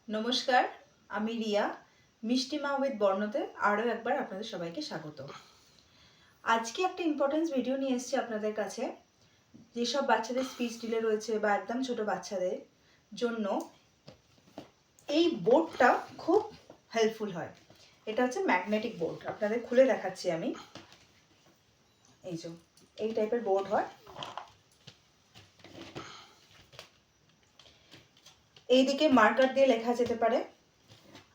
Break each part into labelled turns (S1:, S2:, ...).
S1: নমস্কার, আমি রিয়া। মিষ্টি মা উইথ বর্ণতে আরও একবার আপনাদের সবাইকে স্বাগত। আজকে একটা ইম্পর্টেন্স ভিডিও নিয়ে এসেছি আপনাদের কাছে। যেসব বাচ্চাদের স্পিচ ডিলে রয়েছে বা একদম ছোট বাচ্চাদের জন্য এই বোর্ডটা খুব হেল্পফুল হয়। এটা হচ্ছে ম্যাগনেটিক বোর্ড। আপনাদের খুলে দেখাচ্ছি আমি। এই টাইপের বোর্ড হয়। এইদিকে মার্কার দিয়ে লেখা যেতে পারে,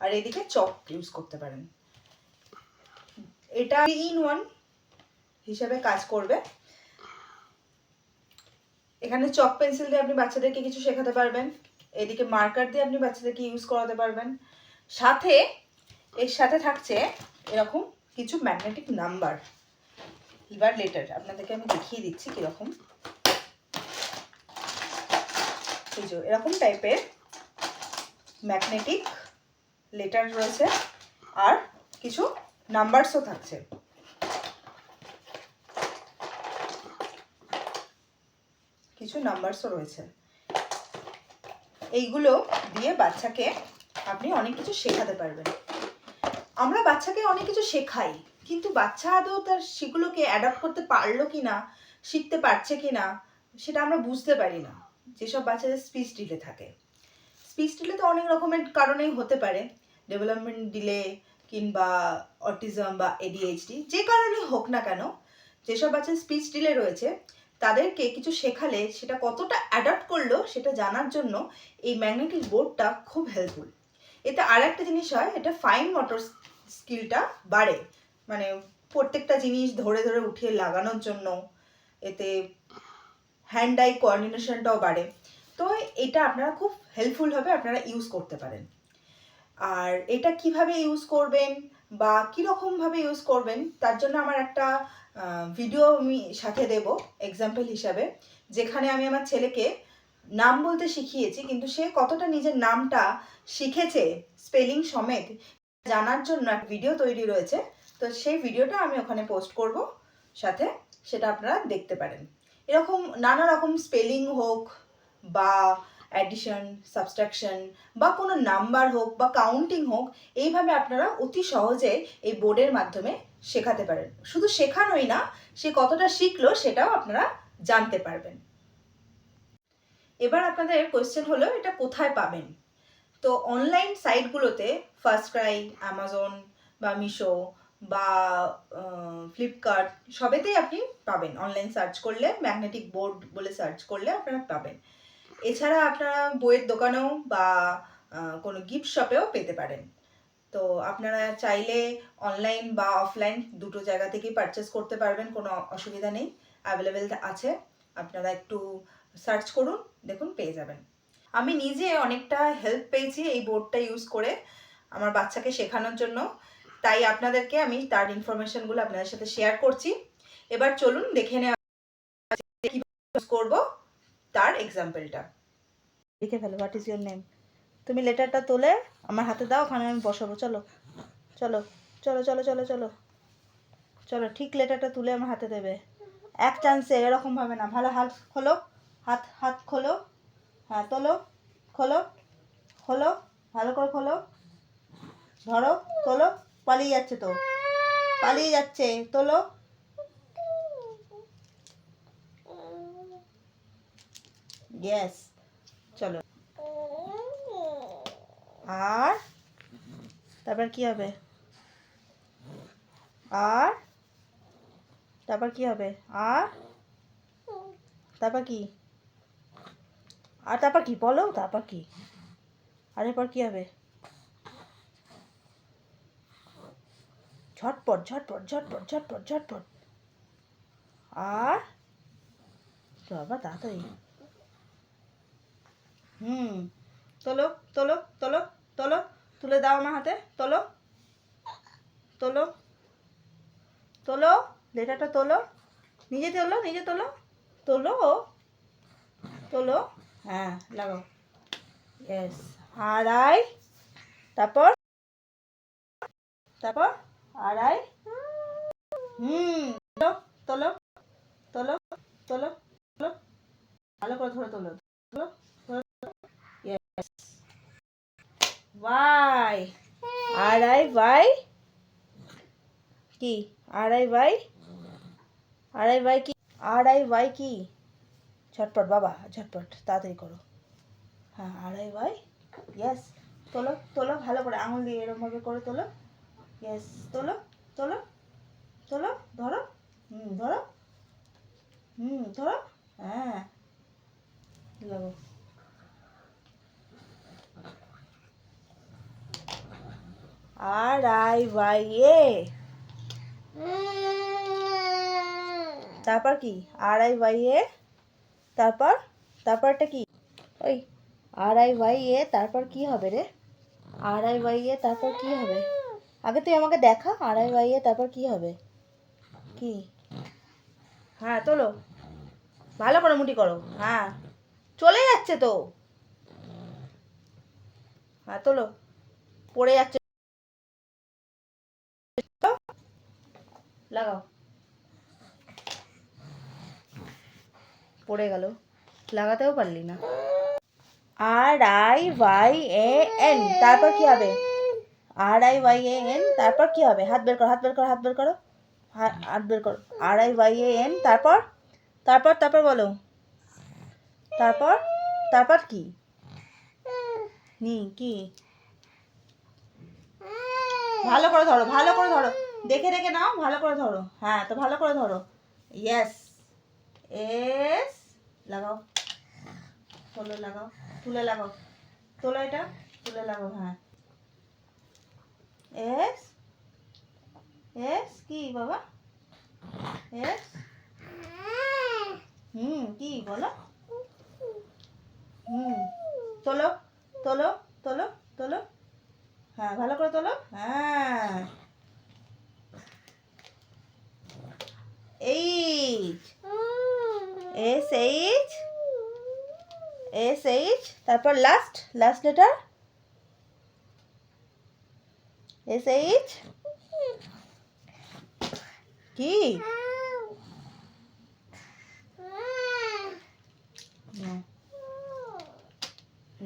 S1: আর এইদিকে চক ইউজ করতে পারেন। এটা ইন ওয়ান হিসাবে কাজ করবে। এখানে চক পেন্সিল দিয়ে আপনি বাচ্চাদেরকে কিছু শেখাতে পারবেন, এদিকে মার্কার দিয়ে আপনি বাচ্চাদেরকে ইউজ করাতে পারবেন। সাথে এর সাথে থাকছে এরকম কিছু ম্যাগনেটিক নাম্বার বা লেটার। আপনাদেরকে আমি দেখিয়ে দিচ্ছি কীরকম। এই যে এরকম টাইপের ম্যাগনেটিক লেটার রয়েছে, আর কিছু নাম্বারসও থাকছে। রয়েছে। এইগুলো দিয়ে বাচ্চাকে আপনি অনেক কিছু শেখাতে পারবেন। আমরা বাচ্চাকে অনেক কিছু শেখাই, কিন্তু বাচ্চা আদৌ তার সেগুলোকে অ্যাডাপ্ট করতে পারলো কি না, শিখতে পারছে কি না, সেটা আমরা বুঝতে পারি না। যেসব বাচ্চাদের স্পিচ ডিলে থাকে, স্পিচ ডিলে তো অনেক রকমের কারণেই হতে পারে, ডেভেলপমেন্ট ডিলে কিংবা অটিজম বা এডিএইচডি, যে কারণেই হোক না কেন, যেসব বাচ্চার স্পিচ ডিলে রয়েছে তাদেরকে কিছু শেখালে সেটা কতটা অ্যাডাপ্ট করলো সেটা জানার জন্য এই ম্যাগনেটিক বোর্ডটা খুব হেল্পফুল। এতে আর একটা জিনিস হয়, এটা ফাইন মোটর স্কিলটা বাড়ে, মানে প্রত্যেকটা জিনিস ধরে ধরে উঠিয়ে লাগানোর জন্য। এতে হ্যান্ড আই কোঅর্ডিনেশনটাও বাড়ে। তো এটা আপনারা খুব হেল্পফুল হবে, আপনারা ইউজ করতে পারেন। আর এটা কিভাবে ইউজ করবেন বা কীরকমভাবে ইউজ করবেন তার জন্য আমার একটা ভিডিও আমি সাথে দেব এক্সাম্পল হিসাবে, যেখানে আমি আমার ছেলেকে নাম বলতে শিখিয়েছি, কিন্তু সে কতটা নিজের নামটা শিখেছে স্পেলিং সমেত জানার জন্য একটা ভিডিও তৈরি রয়েছে। তো সেই ভিডিওটা আমি ওখানে পোস্ট করব, সাথে সেটা আপনারা দেখতে পারেন। এরকম নানা রকম স্পেলিং হোক বা অ্যাডিশন, সাবস্ট্রাকশন বা কোনো নাম্বার হোক বা কাউন্টিং হোক, এইভাবে আপনারা অতি সহজে এই বোর্ডের মাধ্যমে শেখাতে পারেন। শুধু শেখানোই না, সে কতটা শিখলো সেটাও আপনারা জানতে পারবেন। এবার আপনাদের কোয়েশ্চেন হলো, এটা কোথায় পাবেন? তো অনলাইন সাইটগুলোতে ফার্স্ট ক্রাই, অ্যামাজন বা মিশো বা ফ্লিপকার্ট, সবেতেই আপনি পাবেন। অনলাইন সার্চ করলে, ম্যাগনেটিক বোর্ড বলে সার্চ করলে আপনারা পাবেন। এছাড়া আপনারা বইয়ের দোকানেও বা কোনো গিফট শপেও পেতে পারেন। তো আপনারা চাইলে অনলাইন বা অফলাইন দুটো জায়গা থেকেই পারচেস করতে পারবেন, কোনো অসুবিধা নেই, অ্যাভেলেবেল আছে। আপনারা একটু সার্চ করুন, দেখুন পেয়ে যাবেন। আমি নিজে অনেকটা হেল্প পেয়েছি এই বোর্ডটা ইউজ করে আমার বাচ্চাকে শেখানোর জন্য, তাই আপনাদেরকে আমি তার ইনফরমেশনগুলো আপনাদের সাথে শেয়ার করছি। এবার চলুন দেখে নেওয়া কীভাবে ইউজ করবো তার এক্সাম্পলটা। লিখে ফেলো, হোয়াট ইজ ইউর নেম। তুমি লেটারটা তুলে আমার হাতে দাও, ওখানে আমি বসাবো। চলো চলো চলো চলো চলো চলো চলো, ঠিক লেটারটা তুলে আমার হাতে দেবে, এক চান্সে, এরকমভাবে না। ভালো হাত খোলো, হাত হাত খোলো, হ্যাঁ তোলো, খোলো খোলো, ভালো করে খোলো, ধরো, তোলো। পালিয়ে যাচ্ছে তো, পালিয়ে যাচ্ছে, তোলো। ইয়েস, চলো। আর তারপর কি হবে? আর তারপর কি হবে? আর তারপর কি? আর তারপর কি বলো? তারপর কি? আর এরপর কি হবে? ঝটপট ঝটপট ঝটপট ঝটপট ঝটপট। আর বাবা তাড়াতাড়ি। তোলো তোলো তোলো তোলো, তুলে দাও আমার হাতে, তোলো তোলো তোলো, লেটারটা তোলো, নিজে তোলো, নিজে তোলো, তোলো তোলো, হ্যাঁ লাগাও। ইয়েস, আড়াই, তারপর তারপর আড়াই, তোলো তোলো তোলো তোলো তোলো, ভালো করে ধরে তোলো, তোলো, yes, Y. R I Y কি? R I Y, R I Y কি? আর আই ওয়াই কি? ঝটপট বাবা, ঝটপট তাড়াতাড়ি করো। হ্যাঁ, আর আই ওয়াই। ইয়েস। তোলো তোলো, ভালো করে আঙুল দিয়ে এরকমভাবে করে তোলো। ইয়েস, তোলো তোলো তোলো, ধরো। ধরো। ধরো। হ্যাঁ, লাগো। আর আই ওয়াই এ। তারপর কি? আর আই ওয়াই এ, তারপর তারপরটা কি? ওই আর আই ওয়াই এ, তারপর কি হবে রে? আর আই ওয়াই এ তারপর কি হবে? আগে তুই আমাকে দেখা, আর আই ওয়াই এ তারপর কি হবে? কি? হ্যাঁ, তোলো, ভালো করে মুটি করো। হ্যাঁ, চলে যাচ্ছে তো। হ্যাঁ, তোলো, পড়ে যাচ্ছে। লাগাও। পড়ে গেল, লাগাতেও পারলি না। আর আই ওয়াই এ এন, তারপর কি হবে? আর আই ওয়াই এ এন, তারপর কি হবে? হাত বের করো, হাত বের করো, হাত বের করো, হাত বের করো। আর আই ওয়াই এ এন, তারপর তারপর তারপর বলো। তারপর তারপর কি? কি? ভালো করে ধরো, ভালো করে ধরো, দেখে দেখে নাও, ভালো করে ধরো। হ্যাঁ, তো ভালো করে ধরো। ইয়েস। এস। লাগাও, তোলো, লাগাও, তুলে লাগাও, তোলো এটা, তুলে লাগাও। হ্যাঁ, এস। এস কি বাবা? এস। কি বলো? তোলো তোলো তোলো তোলো। হ্যাঁ, ভালো করে তোলো। হ্যাঁ, H. S H, S H, তারপর last last letter S H. কি?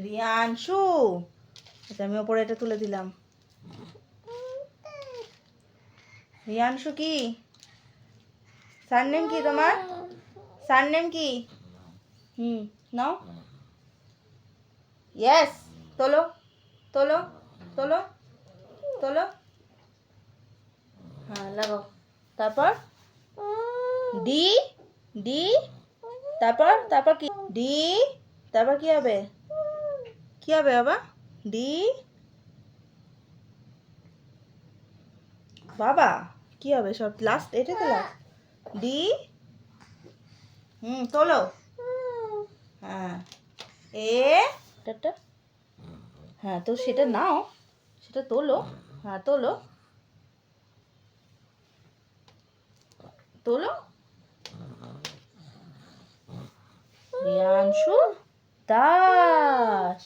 S1: রিয়াংশু। আচ্ছা, আমি ওপরে এটা তুলে দিলাম। রিয়াংশু কি? সারনেম কি তোমার? সারনেম কি? নাও। ইয়েস। তোলো তোলো তোলো তোলো। হ্যাঁ, লাগাও। তারপর ডি। ডি, তারপর তারপর কি? ডি, তারপর কি হবে? কি হবে বাবা? ডি, বাবা কি হবে? সব লাস্ট, এটা তো লাস্ট। ডি। তোলো। হ্যাঁ, এ। এটা, হ্যাঁ, তো সেটা নাও, সেটা তোলো। হ্যাঁ, তোলো তোলো। রিয়াংশু দাস।